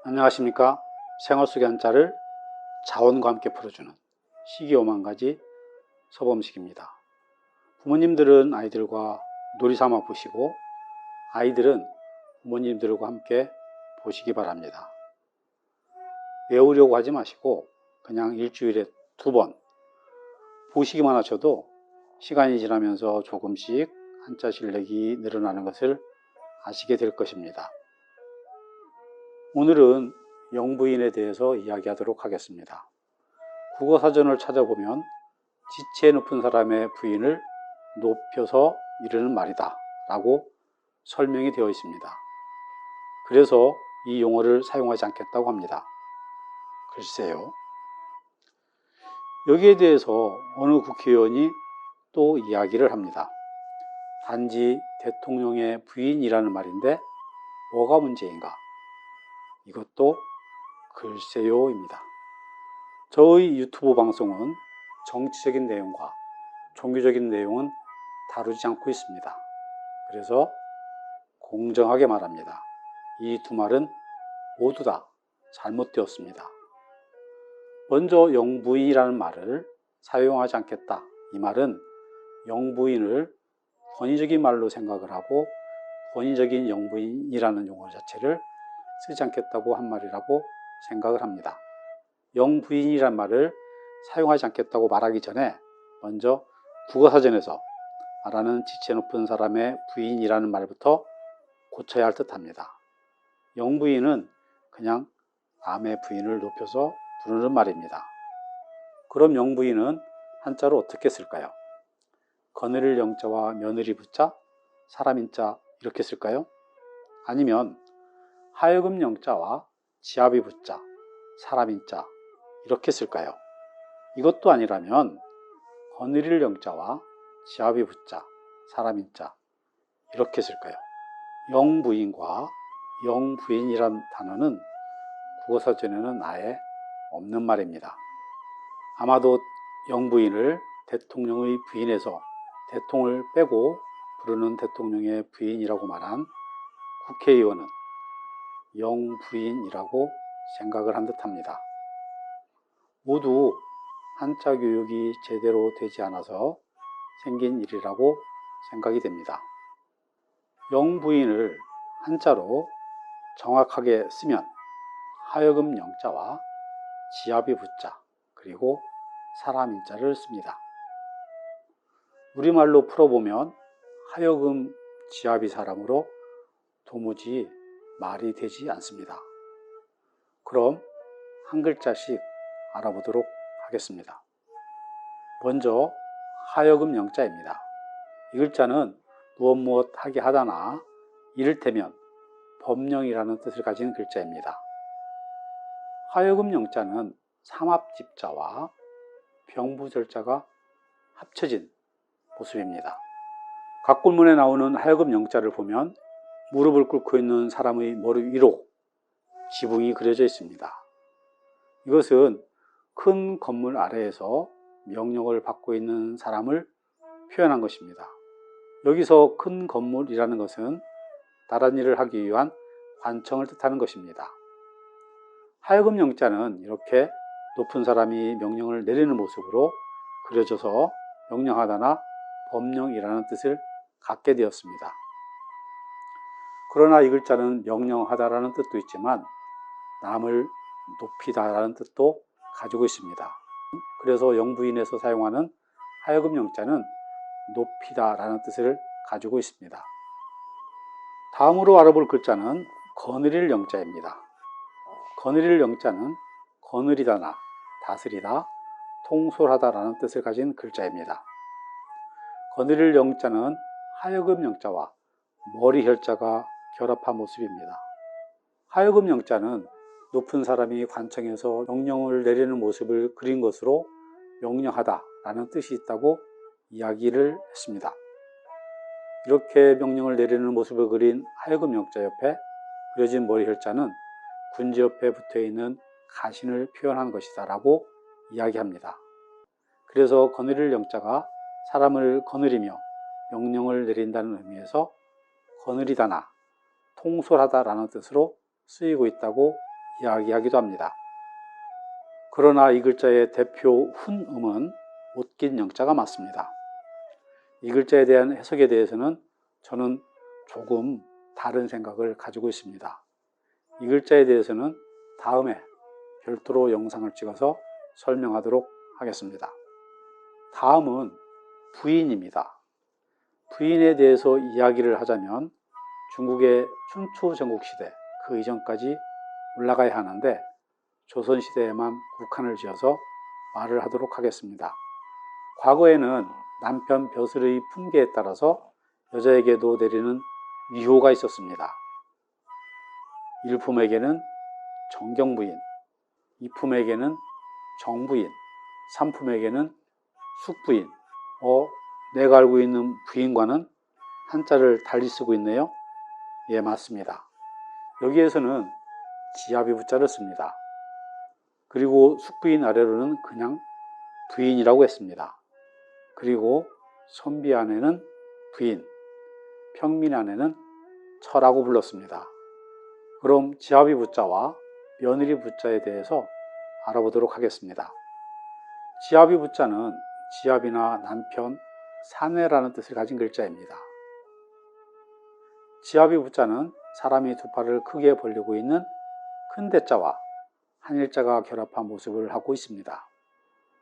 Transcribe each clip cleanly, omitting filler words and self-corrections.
안녕하십니까. 생활 속의 한자를 자원과 함께 풀어주는 시기오만가지 서범식입니다. 부모님들은 아이들과 놀이 삼아 보시고 아이들은 부모님들과 함께 보시기 바랍니다. 외우려고 하지 마시고 그냥 일주일에 2번 보시기만 하셔도 시간이 지나면서 조금씩 한자 실력이 늘어나는 것을 아시게 될 것입니다. 오늘은 영부인에 대해서 이야기하도록 하겠습니다. 국어사전을 찾아보면 지체 높은 사람의 부인을 높여서 이르는 말이다 라고 설명이 되어 있습니다. 그래서 이 용어를 사용하지 않겠다고 합니다. 글쎄요. 여기에 대해서 어느 국회의원이 또 이야기를 합니다. 단지 대통령의 부인이라는 말인데 뭐가 문제인가? 이것도 글쎄요입니다. 저의 유튜브 방송은 정치적인 내용과 종교적인 내용은 다루지 않고 있습니다. 그래서 공정하게 말합니다. 이 두 말은 모두 다 잘못되었습니다. 먼저 영부인이라는 말을 사용하지 않겠다. 이 말은 영부인을 권위적인 말로 생각을 하고 권위적인 영부인이라는 용어 자체를 쓰지 않겠다고 한 말이라고 생각을 합니다. 영부인이란 말을 사용하지 않겠다고 말하기 전에 먼저 국어사전에서 말하는 지체 높은 사람의 부인이라는 말부터 고쳐야 할 듯합니다. 영부인은 그냥 남의 부인을 높여서 부르는 말입니다. 그럼 영부인은 한자로 어떻게 쓸까요? 거느릴 영자와 며느리 부자, 사람 인자 이렇게 쓸까요? 아니면 하여금 영자와 지아비 부자, 사람 인자 이렇게 쓸까요? 이것도 아니라면 거느릴 영자와 지아비 부자, 사람 인자 이렇게 쓸까요? 영부인과 영부인이란 단어는 국어사전에는 아예 없는 말입니다. 아마도 영부인을 대통령의 부인에서 대통을 빼고 부르는 대통령의 부인이라고 말한 국회의원은 영부인이라고 생각을 한 듯합니다. 모두 한자 교육이 제대로 되지 않아서 생긴 일이라고 생각이 됩니다. 영부인을 한자로 정확하게 쓰면 하여금 영자와 지아비 부자 그리고 사람 인자를 씁니다. 우리말로 풀어보면 하여금 지아비 사람으로 도무지 말이 되지 않습니다. 그럼 한 글자씩 알아보도록 하겠습니다. 먼저 하여금 영자입니다. 이 글자는 무엇 하게 하다나 이를테면 법령이라는 뜻을 가진 글자입니다. 하여금 영자는 삼합집자와 병부절자가 합쳐진 모습입니다. 각골문에 나오는 하여금 영자를 보면 무릎을 꿇고 있는 사람의 머리 위로 지붕이 그려져 있습니다. 이것은 큰 건물 아래에서 명령을 받고 있는 사람을 표현한 것입니다. 여기서 큰 건물이라는 것은 다른 일을 하기 위한 관청을 뜻하는 것입니다. 하여금 영자는 이렇게 높은 사람이 명령을 내리는 모습으로 그려져서 명령하다나 법령이라는 뜻을 갖게 되었습니다. 그러나 이 글자는 명령하다라는 뜻도 있지만 남을 높이다라는 뜻도 가지고 있습니다. 그래서 영부인에서 사용하는 하여금 영자는 높이다라는 뜻을 가지고 있습니다. 다음으로 알아볼 글자는 거느릴 영자입니다. 거느릴 영자는 거느리다나 다스리다, 통솔하다라는 뜻을 가진 글자입니다. 거느릴 영자는 하여금 영자와 머리 혈자가 결합한 모습입니다. 하여금 영자는 높은 사람이 관청에서 명령을 내리는 모습을 그린 것으로 명령하다라는 뜻이 있다고 이야기를 했습니다. 이렇게 명령을 내리는 모습을 그린 하여금 영자 옆에 그려진 머리 혈자는 군지 옆에 붙어 있는 가신을 표현한 것이다 라고 이야기합니다. 그래서 거느릴 영자가 사람을 거느리며 명령을 내린다는 의미에서 거느리다나 통솔하다 라는 뜻으로 쓰이고 있다고 이야기하기도 합니다. 그러나 이 글자의 대표 훈음은 옷긴 영자가 맞습니다. 이 글자에 대한 해석에 대해서는 저는 조금 다른 생각을 가지고 있습니다. 이 글자에 대해서는 다음에 별도로 영상을 찍어서 설명하도록 하겠습니다. 다음은 부인입니다. 부인에 대해서 이야기를 하자면 중국의 춘추 전국시대 그 이전까지 올라가야 하는데 조선시대에만 국한을 지어서 말을 하도록 하겠습니다. 과거에는 남편 벼슬의 품계에 따라서 여자에게도 내리는 위호가 있었습니다. 일품에게는 정경부인, 이품에게는 정부인, 삼품에게는 숙부인. 내가 알고 있는 부인과는 한자를 달리 쓰고 있네요. 예, 맞습니다. 여기에서는 지아비 부자를 씁니다. 그리고 숙부인 아래로는 그냥 부인이라고 했습니다. 그리고 선비 안에는 부인, 평민 안에는 처라고 불렀습니다. 그럼 지아비 부자와 며느리 부자에 대해서 알아보도록 하겠습니다. 지아비 부자는 지아비나 남편, 사내라는 뜻을 가진 글자입니다. 지아비 부자는 사람이 두 팔을 크게 벌리고 있는 큰 대자와 한일자가 결합한 모습을 하고 있습니다.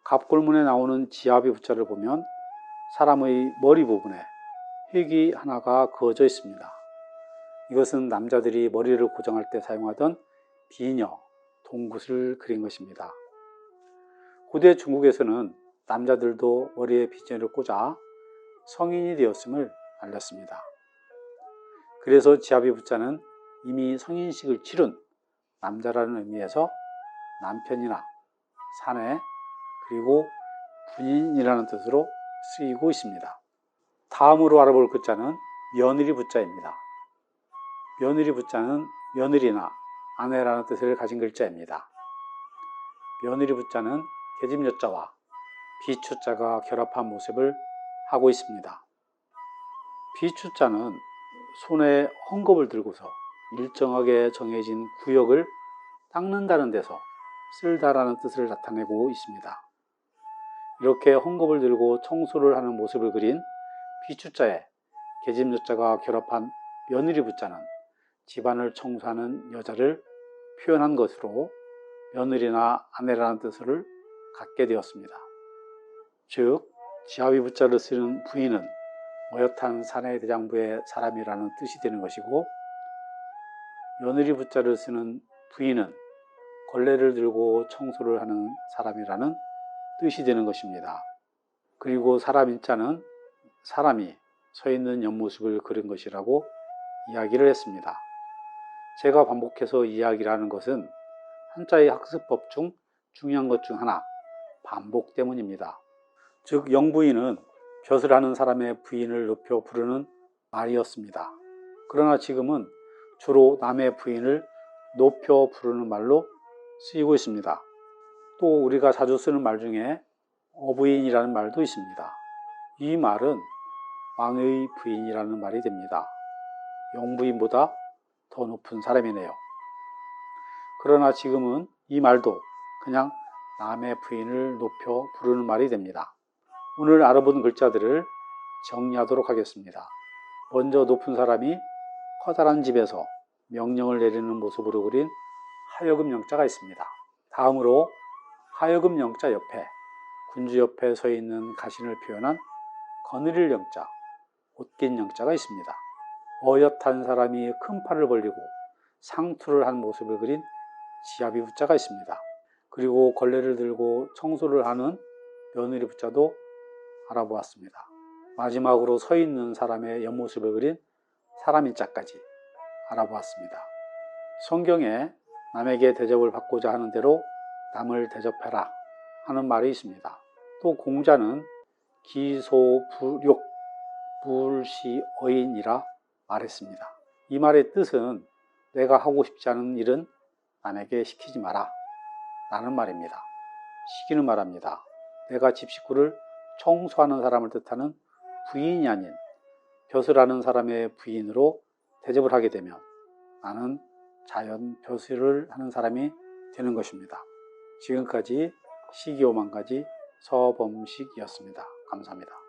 갑골문에 나오는 지아비 부자를 보면 사람의 머리 부분에 획이 하나가 그어져 있습니다. 이것은 남자들이 머리를 고정할 때 사용하던 비녀, 동굿을 그린 것입니다. 고대 중국에서는 남자들도 머리에 비녀를 꽂아 성인이 되었음을 알렸습니다. 그래서 지아비 부자는 이미 성인식을 치른 남자라는 의미에서 남편이나 사내 그리고 부인이라는 뜻으로 쓰이고 있습니다. 다음으로 알아볼 글자는 며느리 부자입니다. 며느리 부자는 며느리나 아내라는 뜻을 가진 글자입니다. 며느리 부자는 계집여자와 비추자가 결합한 모습을 하고 있습니다. 비추자는 손에 헝겊을 들고서 일정하게 정해진 구역을 닦는다는 데서 쓸다라는 뜻을 나타내고 있습니다. 이렇게 헝겊을 들고 청소를 하는 모습을 그린 비추자에 계집여자가 결합한 며느리 부자는 집안을 청소하는 여자를 표현한 것으로 며느리나 아내라는 뜻을 갖게 되었습니다. 즉, 지아비 부자를 쓰는 부인은 어엿한 사내 대장부의 사람이라는 뜻이 되는 것이고, 며느리 부자를 쓰는 부인은 걸레를 들고 청소를 하는 사람이라는 뜻이 되는 것입니다. 그리고 사람 인자는 사람이 서 있는 옆모습을 그린 것이라고 이야기를 했습니다. 제가 반복해서 이야기를 하는 것은 한자의 학습법 중 중요한 것 중 하나, 반복 때문입니다. 즉, 영부인은 벼슬 하는 사람의 부인을 높여 부르는 말이었습니다. 그러나 지금은 주로 남의 부인을 높여 부르는 말로 쓰이고 있습니다. 또 우리가 자주 쓰는 말 중에 어부인이라는 말도 있습니다. 이 말은 왕의 부인이라는 말이 됩니다. 영부인보다 더 높은 사람이네요. 그러나 지금은 이 말도 그냥 남의 부인을 높여 부르는 말이 됩니다. 오늘 알아본 글자들을 정리하도록 하겠습니다. 먼저 높은 사람이 커다란 집에서 명령을 내리는 모습으로 그린 하여금 영자가 있습니다. 다음으로 하여금 영자 옆에 군주 옆에 서 있는 가신을 표현한 거느릴 영자, 옷긴 영자가 있습니다. 어엿한 사람이 큰 팔을 벌리고 상투를 한 모습을 그린 지아비 부자가 있습니다. 그리고 걸레를 들고 청소를 하는 며느리 부자도 알아보았습니다. 마지막으로 서 있는 사람의 옆모습을 그린 사람 인자까지 알아보았습니다. 성경에 남에게 대접을 받고자 하는 대로 남을 대접해라 하는 말이 있습니다. 또 공자는 기소불욕 불시어인이라 말했습니다. 이 말의 뜻은 내가 하고 싶지 않은 일은 남에게 시키지 마라 라는 말입니다. 시키는 말합니다. 내가 집 식구를 청소하는 사람을 뜻하는 부인이 아닌 벼슬하는 사람의 부인으로 대접을 하게 되면 나는 자연 표시를 하는 사람이 되는 것입니다. 지금까지 시기오만가지 서범식이었습니다. 감사합니다.